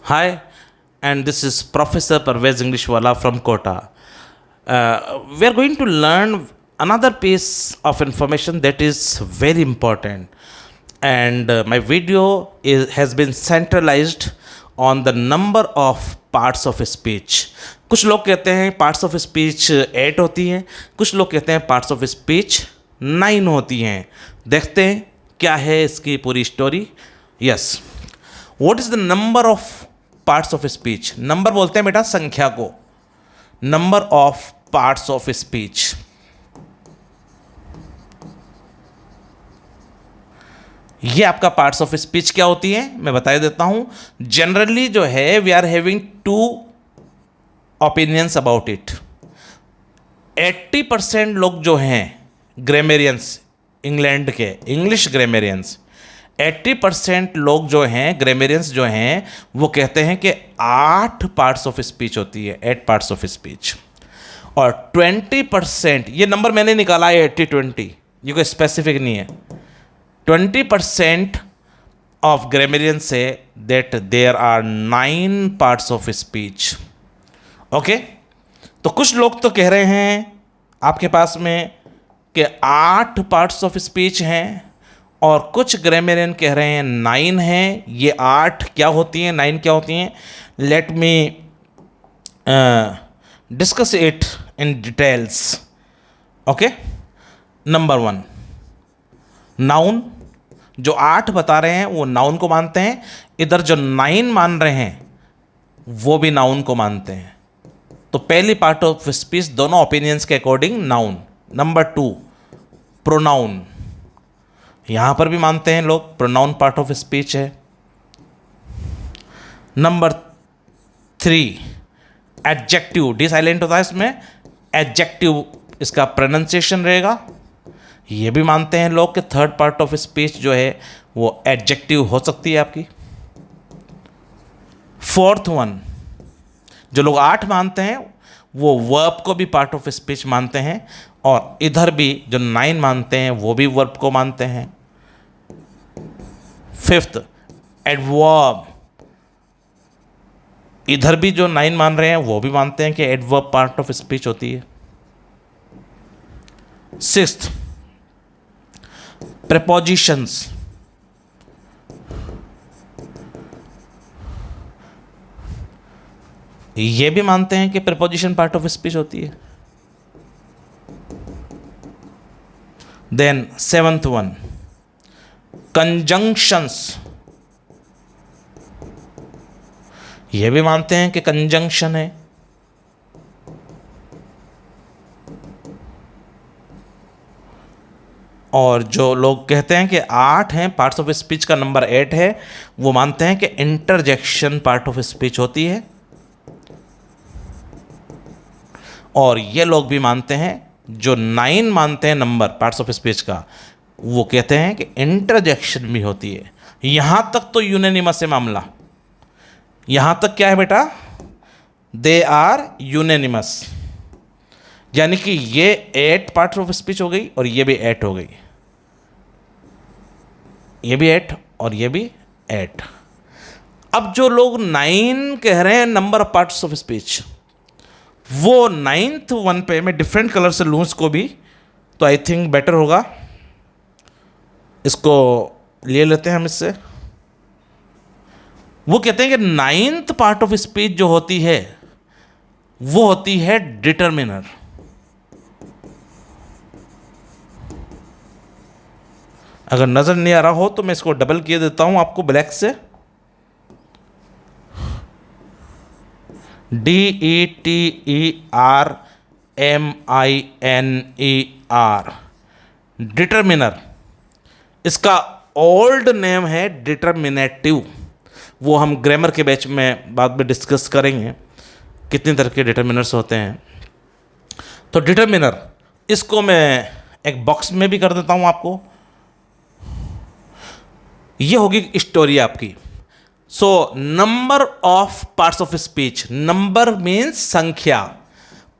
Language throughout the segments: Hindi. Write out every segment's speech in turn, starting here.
Hi, and this is Professor Parvez Englishwala from Kota. We are going to learn another piece of information that is very important, and my video has been centralized on the number of parts of speech. कुछ लोग कहते हैं पार्ट्स ऑफ स्पीच 8 होती हैं, कुछ लोग कहते हैं पार्ट्स ऑफ स्पीच 9 होती हैं. देखते हैं क्या है इसकी पूरी story. Yes, what is the number of parts of speech? Number बोलते हैं बेटा संख्या को. Number of parts of speech. ये आपका पार्ट्स ऑफ स्पीच क्या होती है मैं बता देता हूं. जनरली जो है we are having 2 opinions about it. 80% लोग जो हैं ग्रामेरियंस, इंग्लैंड के इंग्लिश ग्रामेरियंस, 80% लोग जो हैं ग्रामेरियंस जो हैं वो कहते हैं कि 8 पार्ट्स ऑफ स्पीच होती है, 8 पार्ट्स ऑफ स्पीच. और 20%, ये नंबर मैंने निकाला है 80-20, ये कोई स्पेसिफिक नहीं है. 20% of grammarians say that there are 9 parts of speech. Okay, तो कुछ लोग तो कह रहे हैं आपके पास में कि 8 पार्ट्स ऑफ स्पीच हैं और कुछ ग्रामेरियन कह रहे हैं 9 हैं. ये 8 क्या होती हैं, 9 क्या होती हैं? Let me discuss it in details. Okay, number 1, noun. जो 8 बता रहे हैं वो नाउन को मानते हैं. इधर जो 9 मान रहे हैं वो भी नाउन को मानते हैं. तो पहली पार्ट ऑफ स्पीच दोनों ओपिनियंस के अकॉर्डिंग नाउन. Number 2, pronoun. यहां पर भी मानते हैं लोग प्रोनाउन पार्ट ऑफ स्पीच है. Number 3, adjective. डी साइलेंट होता है इसमें. एडजेक्टिव इसका प्रोनाउंसिएशन रहेगा. ये भी मानते हैं लोग कि थर्ड पार्ट ऑफ स्पीच जो है वो एडजेक्टिव हो सकती है आपकी. 4th वन, जो लोग 8 मानते हैं वो वर्ब को भी पार्ट ऑफ स्पीच मानते हैं. और इधर भी जो 9 मानते हैं वो भी वर्ब को मानते हैं. 5th, adverb. इधर भी जो 9 मान रहे हैं वो भी मानते हैं कि एडवर्ब पार्ट ऑफ स्पीच होती है. 6th, prepositions. ये भी मानते हैं कि preposition पार्ट ऑफ स्पीच होती है. Then 7th one, conjunctions. ये भी मानते हैं कि कंजंक्शन है. और जो लोग कहते हैं कि 8 हैं, पार्ट्स ऑफ स्पीच का नंबर 8 है, वो मानते हैं कि इंटरजेक्शन पार्ट ऑफ स्पीच होती है. और ये लोग भी मानते हैं, जो 9 मानते हैं नंबर पार्ट्स ऑफ स्पीच का, वो कहते हैं कि इंटरजेक्शन भी होती है. यहां तक तो यूनानिमस है मामला. यहां तक क्या है बेटा? They are unanimous. यानी कि ये 8 पार्ट्स ऑफ स्पीच हो गई और ये भी 8 हो गई. ये भी 8 और ये भी 8. अब जो लोग 9 कह रहे हैं number of parts of speech, वो 9th वन पे मैं डिफरेंट कलर से लूँ इसको भी, तो आई थिंक बेटर होगा. इसको ले लेते हैं हम इससे. वो कहते हैं कि 9th पार्ट ऑफ स्पीच जो होती है वो होती है डिटरमिनर. अगर नजर नहीं आ रहा हो तो मैं इसको डबल किए देता हूं आपको ब्लैक से. DETERMINER, determiner. इसका ओल्ड नेम है डिटरमिनेटिव. वो हम ग्रामर के बैच में बाद में डिस्कस करेंगे कितनी तरह के डिटरमिनर्स होते हैं. तो डिटरमिनर, इसको मैं एक बॉक्स में भी कर देता हूं आपको. ये होगी स्टोरी आपकी. So number of parts of speech. Number means संख्या.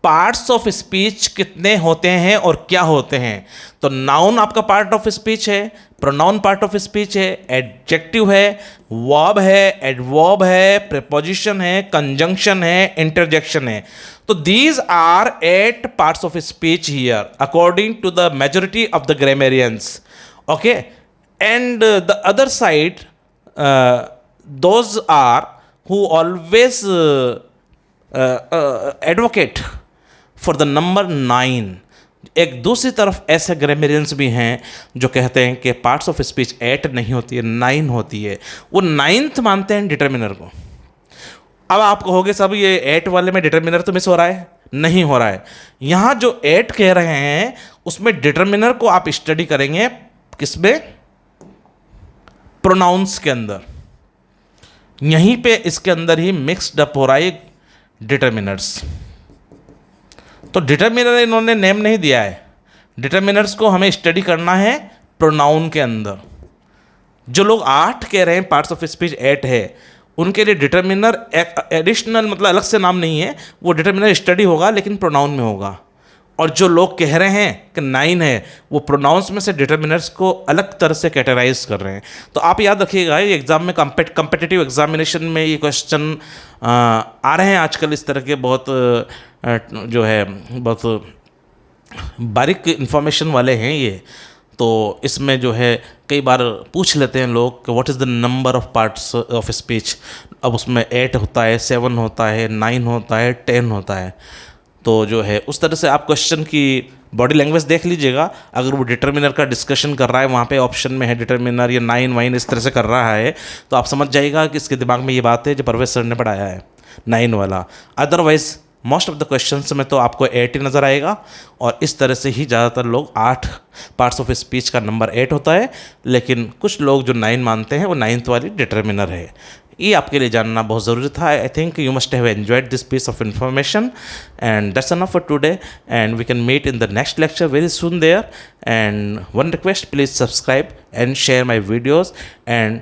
पार्ट्स ऑफ स्पीच कितने होते हैं और क्या होते हैं। तो नाउन आपका पार्ट ऑफ स्पीच है, प्रोनाउन पार्ट ऑफ स्पीच है, एडजेक्टिव है, वर्ब है, एडवर्ब है, प्रीपोजिशन है, कंजंक्शन है, इंटरजेक्शन है। तो these are 8 parts of speech here according to the majority of the grammarians. Okay, and the other side those are who always advocate for the number 9। एक दूसरी तरफ ऐसे ग्रामेरियंस भी हैं जो कहते हैं कि पार्ट्स ऑफ स्पीच 8 नहीं होती है, 9 होती है। वो 9th मानते हैं डिटर्मिनर को। अब आप कहोगे सब ये 8 वाले में डिटर्मिनर तो मिस हो रहा है, नहीं हो रहा है। यहाँ जो 8 कह रहे हैं उसमें डिटर्मिनर को आप स्टडी करेंगे किसमें, प्रोनाउंस के अंदर। यहीं पे इसके अंदर ही मिक्सड अप हो रहा है डिटर्मिनर्स। तो डिटर्मिनर इन्होंने नेम नहीं दिया है, डिटर्मिनर्स को हमें स्टडी करना है प्रोनाउन के अंदर। जो लोग 8 कह रहे हैं पार्ट्स ऑफ स्पीच 8 है, उनके लिए डिटर्मिनर एडिशनल मतलब अलग से नाम नहीं है, वो डिटर्मिनर स्टडी होगा लेकिन प्रोनाउन में होगा। और जो लोग कह रहे हैं कि 9 है, वो प्रोनाउंस में से डिटर्मिनर्स को अलग तरह से कैटेगराइज कर रहे हैं। तो आप याद रखिएगा, ये एग्ज़ाम में कम्पिटिटिव एग्जामिनेशन में ये क्वेश्चन आ रहे हैं आजकल इस तरह के, बहुत जो है बहुत बारीक इन्फॉर्मेशन वाले हैं ये। तो इसमें जो है कई बार पूछ लेते हैं लोग कि what is the number of parts of speech. अब उसमें 8 होता है, 7 होता है, 9 होता है, 10 होता है। तो जो है उस तरह से आप क्वेश्चन की बॉडी लैंग्वेज देख लीजिएगा। अगर वो डिटर्मिनर का डिस्कशन कर रहा है, वहाँ पे ऑप्शन में है डिटर्मिनर या 9 वाइन इस तरह से कर रहा है, तो आप समझ जाइएगा कि इसके दिमाग में ये बात है जो परवेज सर ने पढ़ाया है 9 वाला। Otherwise most of the questions में तो आपको 8 ही नज़र आएगा। और इस तरह से ही ज़्यादातर लोग 8 पार्ट्स ऑफ स्पीच का नंबर 8 होता है, लेकिन कुछ लोग जो 9 मानते हैं वो 9th वाली डिटर्मिनर है। ये आपके लिए जानना बहुत ज़रूरी था। I think you must have enjoyed this piece of information and that's enough for today and we can meet in the next lecture very soon there. And one request, please subscribe and share my videos. And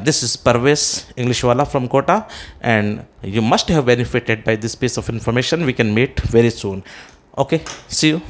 this is Parvez Englishwala from Kota, and you must have benefited by this piece of information. We can meet very soon. Okay, see you.